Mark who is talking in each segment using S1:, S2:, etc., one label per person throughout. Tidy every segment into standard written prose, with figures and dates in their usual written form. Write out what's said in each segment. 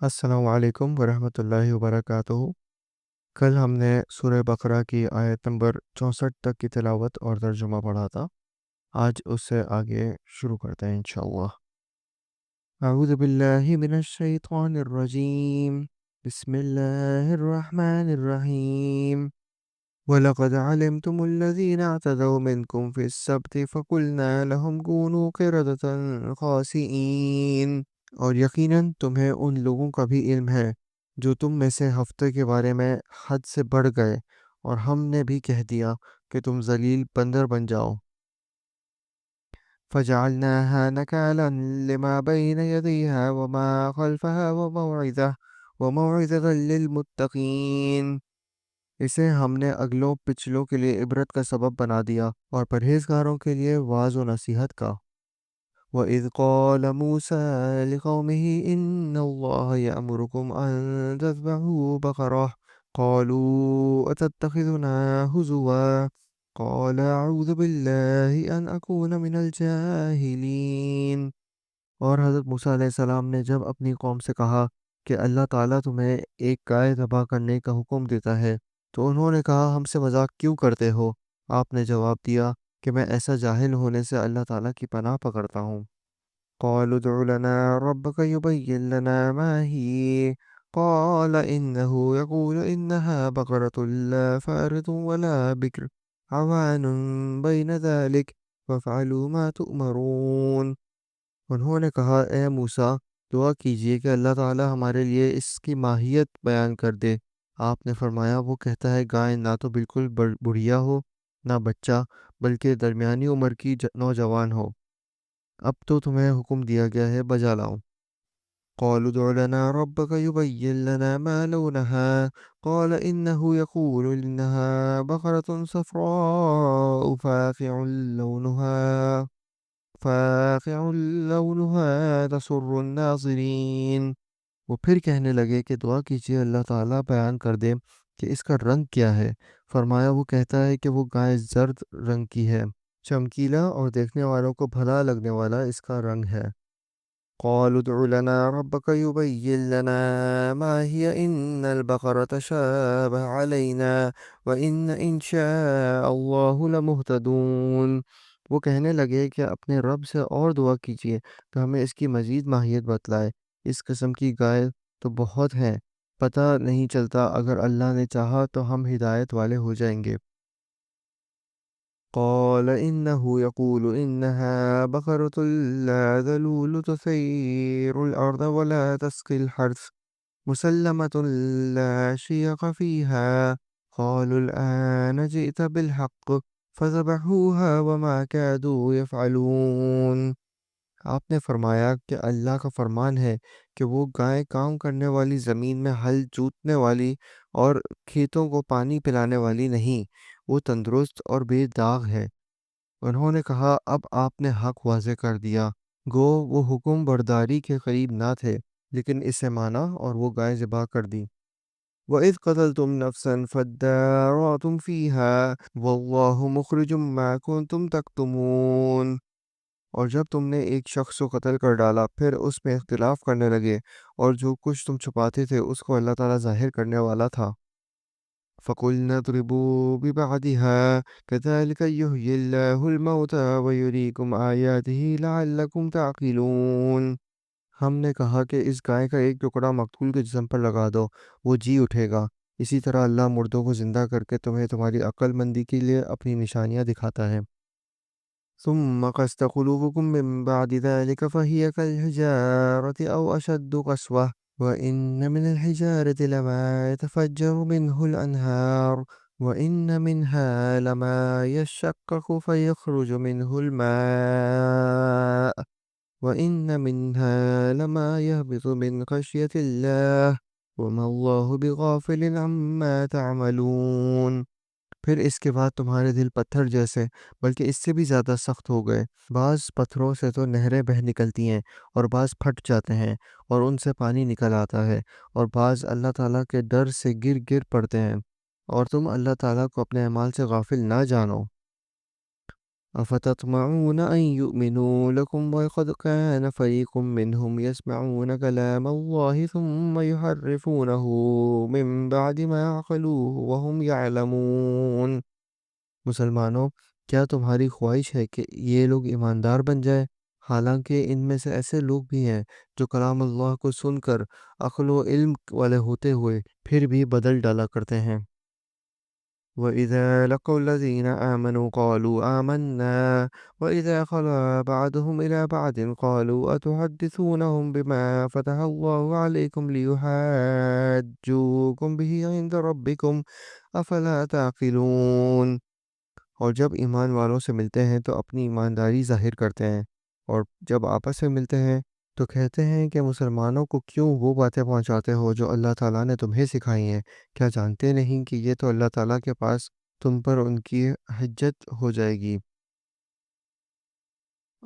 S1: السلام علیکم ورحمۃ اللہ وبرکاتہ۔ کل ہم نے سورہ بقرہ کی آیت نمبر 64 تک کی تلاوت اور ترجمہ پڑھا تھا۔ آج اس سے آگے شروع کرتے ہیں انشاءاللہ۔ اعوذ باللہ من الشیطان الرجیم، بسم اللہ الرحمن الرحیم۔ وَلَقَدْ عَلِمْتُمُ الَّذِينَ اعْتَدَوْا مِنْكُمْ فِي السَّبْتِ فَقُلْنَا لَهُمْ كُونُوا قِرَدَةً خَاسِئِينَ۔ اور یقیناً تمہیں ان لوگوں کا بھی علم ہے جو تم میں سے ہفتے کے بارے میں حد سے بڑھ گئے، اور ہم نے بھی کہہ دیا کہ تم ذلیل بندر بن جاؤ۔ فَجَعَلْنَاهَا نَكَالًا لِمَا بَيْنَ يَدَيْهَا وَمَا خَلْفَهَا وَمَوْعِظَةً لِلْمُتَّقِينَ۔ اسے ہم نے اگلوں پچھلوں کے لیے عبرت کا سبب بنا دیا اور پرہیزگاروں کے لیے واعظ و نصیحت کا۔ وَإِذْ قَالَ مُوسَىٰ لِقَوْمِهِ إِنَّ اللَّهَ يَأْمُرُكُمْ أَن تَذْبَحُوا بَقَرَةً قَالُوا أَتَتَّخِذُنَا هُزُوًا قَالَ أَعُوذُ بِاللَّهِ أَنْ أَكُونَ مِنَ الْجَاهِلِينَ۔ اور حضرت موسیٰ علیہ السلام نے جب اپنی قوم سے کہا کہ اللہ تعالیٰ تمہیں ایک گائے ذبح کرنے کا حکم دیتا ہے، تو انہوں نے کہا ہم سے مذاق کیوں کرتے ہو؟ آپ نے جواب دیا کہ میں ایسا جاہل ہونے سے اللہ تعالیٰ کی پناہ پکڑتا ہوں۔ قالوا ادع لنا ربك يبين لنا ما هي قال إنه يقول إنها بقرة لا فارض ولا بكر عوان بين ذلك فافعلوا ما تؤمرون۔ انہوں نے کہا اے موسیٰ، دعا کیجئے کہ اللہ تعالیٰ ہمارے لیے اس کی ماہیت بیان کر دے۔ آپ نے فرمایا وہ کہتا ہے گائے نہ تو بالکل بڑھیا ہو نہ بچہ، بلکہ درمیانی عمر کی نوجوان ہو۔ اب تو تمہیں حکم دیا گیا ہے، بجا لاؤ۔ قالوا ادع لنا ربك يبين لنا ما لونها قال إنه يقول إنها بقرة صفراء فاقع لونها تسر الناظرين۔ وہ پھر کہنے لگے کہ دعا کیجئے اللہ تعالیٰ بیان کر دے کہ اس کا رنگ کیا ہے۔ فرمایا وہ کہتا ہے کہ وہ گائے زرد رنگ کی ہے، چمکیلا اور دیکھنے والوں کو بھلا لگنے والا اس کا رنگ ہے۔ قالوا ادع لنا ربك يبين لنا ما هي إن البقرة تشابه علينا وإن إن شاء الله لمهتدون۔ وہ کہنے لگے کہ اپنے رب سے اور دعا کیجئے کہ ہمیں اس کی مزید ماہیت بتلائے۔ اس قسم کی گائے تو بہت ہیں، پتہ نہیں چلتا، اگر اللہ نے چاہا تو ہم ہدایت والے ہو جائیں گے۔ قال إنه يقول إنها بقرة لا ذلول تثير الأرض ولا تسقي الحرث مسلمة لا شيخ فيها قالوا الآن جئت بالحق فذبحوها وما كادوا يفعلون۔ آپ نے فرمایا کہ اللہ کا فرمان ہے کہ وہ گائے کام کرنے والی، زمین میں ہل جوتنے والی اور کھیتوں کو پانی پلانے والی نہیں، وہ تندرست اور بے داغ ہے۔ انہوں نے کہا اب آپ نے حق واضح کر دیا، گو وہ حکم برداری کے قریب نہ تھے، لیکن اسے مانا اور وہ گائے ذبح کر دی۔ وَإِذْ قَتَلْتُمْ نَفْسًا فَادَّارَأْتُمْ فِيهَا وَاللَّهُ مُخْرِجٌ مَا كُنْتُمْ تَكْتُمُونَ۔ اور جب تم نے ایک شخص کو قتل کر ڈالا، پھر اس میں اختلاف کرنے لگے، اور جو کچھ تم چھپاتے تھے اس کو اللہ تعالیٰ ظاہر کرنے والا تھا۔ فَقُلْنَا اضْرِبُوا بِبَعْضِهَا كَذَلِكَ يُحْيِي اللَّهُ الْمَوْتَى وَيُرِيكُمْ آيَاتِهِ لَعَلَّكُمْ تَعْقِلُونَ۔ ہم نے کہا کہ اس گائے کا ایک ٹکڑا مقتول کے جسم پر لگا دو، وہ جی اٹھے گا۔ اسی طرح اللہ مردوں کو زندہ کر کے تمہیں تمہاری عقل مندی کے لیے اپنی نشانیاں دکھاتا ہے۔ ثم قست قلوبكم من بعد ذلك فهي كالحجارة أو أشد قسوة وإن من الحجارة لما يتفجر منه الأنهار وإن منها لما يشقق فيخرج منه الماء وإن منها لما يهبط من خشية الله وما الله بغافل عما تعملون۔ پھر اس کے بعد تمہارے دل پتھر جیسے بلکہ اس سے بھی زیادہ سخت ہو گئے۔ بعض پتھروں سے تو نہریں بہہ نکلتی ہیں، اور بعض پھٹ جاتے ہیں اور ان سے پانی نکل آتا ہے، اور بعض اللہ تعالیٰ کے ڈر سے گر پڑتے ہیں، اور تم اللہ تعالیٰ کو اپنے اعمال سے غافل نہ جانو۔ أفتطمعون أن يؤمنوا لكم وقد كان فريق منهم يسمعون كلام الله ثم يحرفونه من بعد ما عقلوه وهم يعلمون۔ مسلمانوں، کیا تمہاری خواہش ہے کہ یہ لوگ ایماندار بن جائیں، حالانکہ ان میں سے ایسے لوگ بھی ہیں جو کلام اللہ کو سن کر عقل و علم والے ہوتے ہوئے پھر بھی بدل ڈالا کرتے ہیں۔ وَإِذَا لَقُوا الَّذِينَ آمَنُوا قَالُوا آمَنَّا وَإِذَا خَلَا بَعْضُهُمْ إِلَىٰ بَعْضٍ قَالُوا أَتُحَدِّثُونَهُم بِمَا فَتَحَ اللَّهُ عَلَيْكُمْ لِيُحَاجُّوكُم بِهِ عِندَ رَبِّكُمْ أَفَلَا تَعْقِلُونَ۔ اور جب ایمان والوں سے ملتے ہیں تو اپنی ایمانداری ظاہر کرتے ہیں، اور جب آپس میں ملتے ہیں تو کہتے ہیں کہ مسلمانوں کو کیوں وہ باتیں پہنچاتے ہو جو اللہ تعالیٰ نے تمہیں سکھائی ہیں؟ کیا جانتے نہیں کہ یہ تو اللہ تعالیٰ کے پاس تم پر ان کی حجت ہو جائے گی؟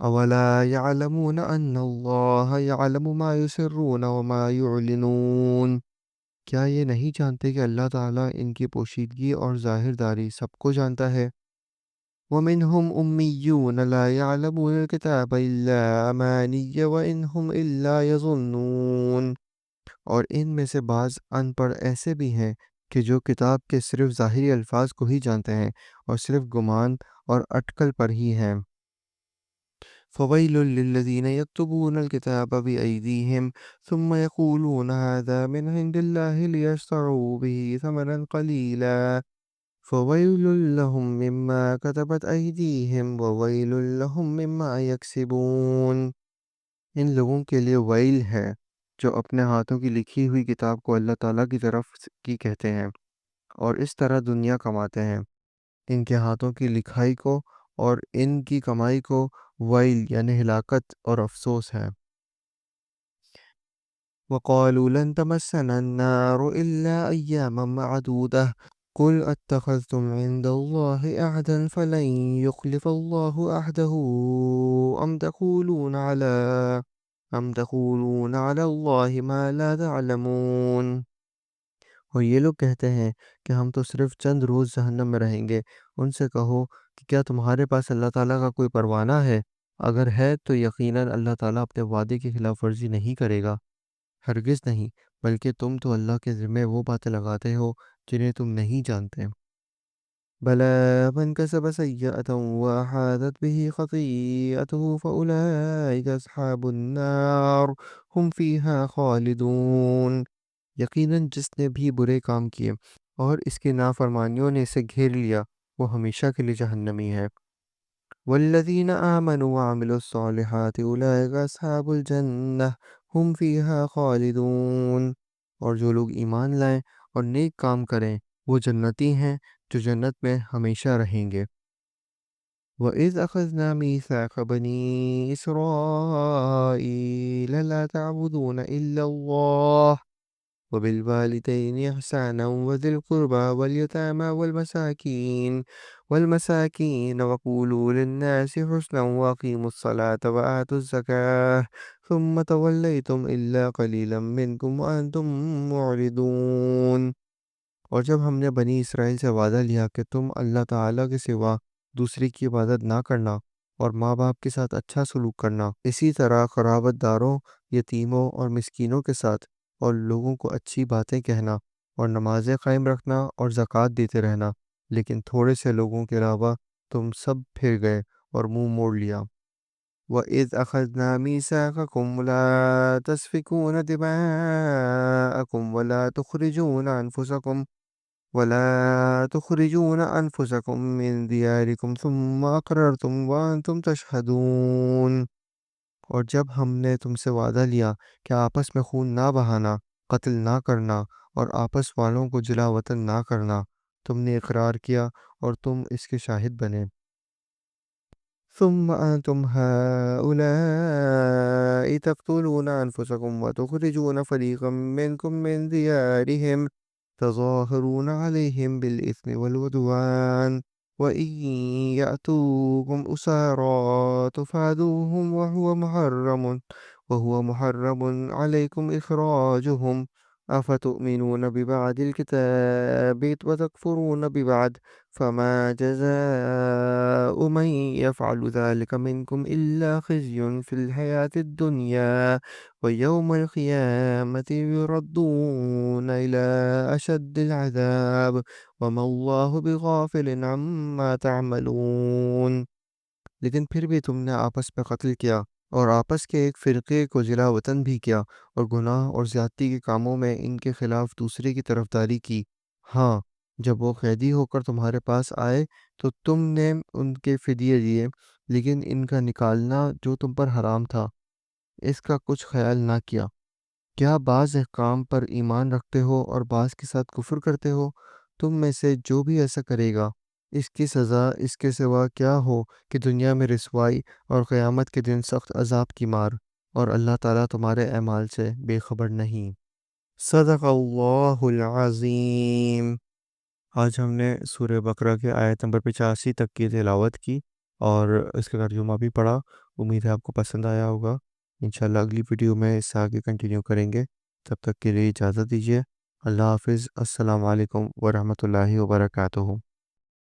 S1: أَوَلَا يَعْلَمُونَ أَنَّ اللَّهَ يَعْلَمُ مَا يُسِرُّونَ وَمَا يُعْلِنُونَ۔ کیا یہ نہیں جانتے کہ اللہ تعالیٰ ان کی پوشیدگی اور ظاہر داری سب کو جانتا ہے؟ وَمِنْهُمْ أُمِّيُّونَ لَا يَعْلَمُونَ الْكِتَابَ إِلَّا أَمَانِيَّ وَإِنْ هُمْ إِلَّا يَظُنُّونَ۔ اور ان میں سے بعض ان پڑھ ایسے بھی ہیں کہ جو کتاب کے صرف ظاہری الفاظ کو ہی جانتے ہیں اور صرف گمان اور اٹکل پر ہی ہیں۔ فَوَيْلٌ لِّلَّذِينَ يَكْتُبُونَ الْكِتَابَ بِأَيْدِيهِمْ ثُمَّ يَقُولُونَ هَٰذَا مِنْ عِندِ اللَّهِ لِيَشْتَرُوا بِهِ ثَمَنًا قَلِيلًا فَوَيْلٌ لَّهُم مِّمَّا كَتَبَتْ أَيْدِيهِمْ وَوَيْلٌ لَّهُم مِّمَّا يَكْسِبُونَ۔ ان لوگوں کے لیے ویل ہے جو اپنے ہاتھوں کی لکھی ہوئی کتاب کو اللہ تعالیٰ کی طرف کی کہتے ہیں اور اس طرح دنیا کماتے ہیں۔ ان کے ہاتھوں کی لکھائی کو اور ان کی کمائی کو ویل یعنی ہلاکت اور افسوس ہے۔ وَقَالُوا لَن تَمَسَّنَا النَّارُ إِلَّا أَيَّامًا مَّعْدُودَةً قُلْ أَتَّخَذْتُمْ عِندَ اللَّهِ عَهْدًا فَلَن يُخْلِفَ اللَّهُ عَهْدَهُ أَمْ تَقُولُونَ عَلَى اللَّهِ مَا لَا تَعْلَمُونَ۔ اور یہ لوگ کہتے ہیں کہ ہم تو صرف چند روز جہنم میں رہیں گے۔ ان سے کہو کہ کیا تمہارے پاس اللہ تعالیٰ کا کوئی پروانہ ہے؟ اگر ہے تو یقیناً اللہ تعالیٰ اپنے وعدے کی خلاف ورزی نہیں کرے گا، ہرگز نہیں، بلکہ تم تو اللہ کے ذمے وہ باتیں لگاتے ہو جنہیں تم نہیں جانتے۔ بَلَىٰ مَن كَسَبَ سَيِّئَةً وَأَحَاطَتْ بِهِ خَطِيئَتُهُ فَأُولَٰئِكَ أَصْحَابُ النَّارِ هُمْ فِيهَا خَالِدُونَ۔ یقیناً جس نے بھی برے کام کیے اور اس کی نافرمانیوں نے اسے گھیر لیا، وہ ہمیشہ کے لیے جہنمی ہے۔ وَالَّذِينَ آمَنُوا وَعَمِلُوا الصَّالِحَاتِ أُولَٰئِكَ أَصْحَابُ الْجَنَّةِ هُمْ فِيهَا خَالِدُونَ۔ اور جو لوگ ایمان لائیں اور نیک کام کریں وہ جنتی ہیں جو جنت میں ہمیشہ رہیں گے۔ وَإِذْ أَخَذْنَا مِيثَاقَ بَنِي إِسْرَائِيلَ لَا تَعْبُدُونَ إِلَّا اللَّهَ وَبِالْوَالِدَيْنِ إِحْسَانًا وَذِي الْقُرْبَىٰ وَالْيَتَامَىٰ وَالْمَسَاكِينَ وَقُولُوا لِلنَّاسِ حُسْنًا وَأَقِيمُوا الصَّلَاةَ وَآتُوا الزَّكَاةَ ثُمَّ تَوَلَّيْتُمْ إِلَّا قَلِيلًا مِّنكُمْ وَأَنتُم مُّعْرِضُونَ۔ اور جب ہم نے بنی اسرائیل سے وعدہ لیا کہ تم اللہ تعالیٰ کے سوا دوسری کی عبادت نہ کرنا اور ماں باپ کے ساتھ اچھا سلوک کرنا، اسی طرح قرابت داروں، یتیموں اور مسکینوں کے ساتھ، اور لوگوں کو اچھی باتیں کہنا اور نمازیں قائم رکھنا اور زکوٰۃ دیتے رہنا، لیکن تھوڑے سے لوگوں کے علاوہ تم سب پھر گئے اور منہ موڑ لیا۔ وَإِذْ أَخَذْنَا مِيثَاقَكُمْ لَا تَسْفِكُونَ دِمَاءَكُمْ ولا تخرجون أنفسكم من دياركم ثم أقررتم وأنتم تشهدون۔ اور جب ہم نے تم سے وعدہ لیا کہ آپس میں خون نہ بہانا، قتل نہ کرنا اور آپس والوں کو جلا وطن نہ کرنا، تم نے اقرار کیا اور تم اس کے شاہد بنے۔ ثم أنتم هؤلاء تقتلون أنفسكم وتخرجون فريقا منكم من ديارهم تظاهرون عليهم بالإثم والعدوان وإن يأتوكم أسارى تفادوهم وهو محرم عليكم إخراجهم أفتؤمنون ببعض الكتاب وتكفرون ببعض فما جزاء من يفعل ذلك منكم إلا خزي في الحياة الدنيا ويوم القيامة يردون إلى أشد العذاب وما الله بغافل عما تعملون. لیکن پھر بھی تم نے آپس میں قتل کیا اور آپس کے ایک فرقے کو جلا وطن بھی کیا اور گناہ اور زیادتی کے کاموں میں ان کے خلاف دوسرے کی طرفداری کی۔ ہاں، جب وہ قیدی ہو کر تمہارے پاس آئے تو تم نے ان کے فدیے دیے، لیکن ان کا نکالنا جو تم پر حرام تھا اس کا کچھ خیال نہ کیا۔ کیا بعض احکام پر ایمان رکھتے ہو اور بعض کے ساتھ کفر کرتے ہو؟ تم میں سے جو بھی ایسا کرے گا اس کی سزا اس کے سوا کیا ہو کہ دنیا میں رسوائی اور قیامت کے دن سخت عذاب کی مار، اور اللہ تعالیٰ تمہارے اعمال سے بے خبر نہیں۔ صدق اللہ العظیم۔ آج ہم نے سورہ بقرہ کے آیت نمبر 85 تک کی تلاوت کی اور اس کا ترجمہ بھی پڑھا۔ امید ہے آپ کو پسند آیا ہوگا۔ انشاءاللہ اگلی ویڈیو میں اس سے آگے کنٹینیو کریں گے۔ تب تک کے لیے اجازت دیجیے۔ اللہ حافظ۔ السلام علیکم ورحمۃ اللہ وبرکاتہ۔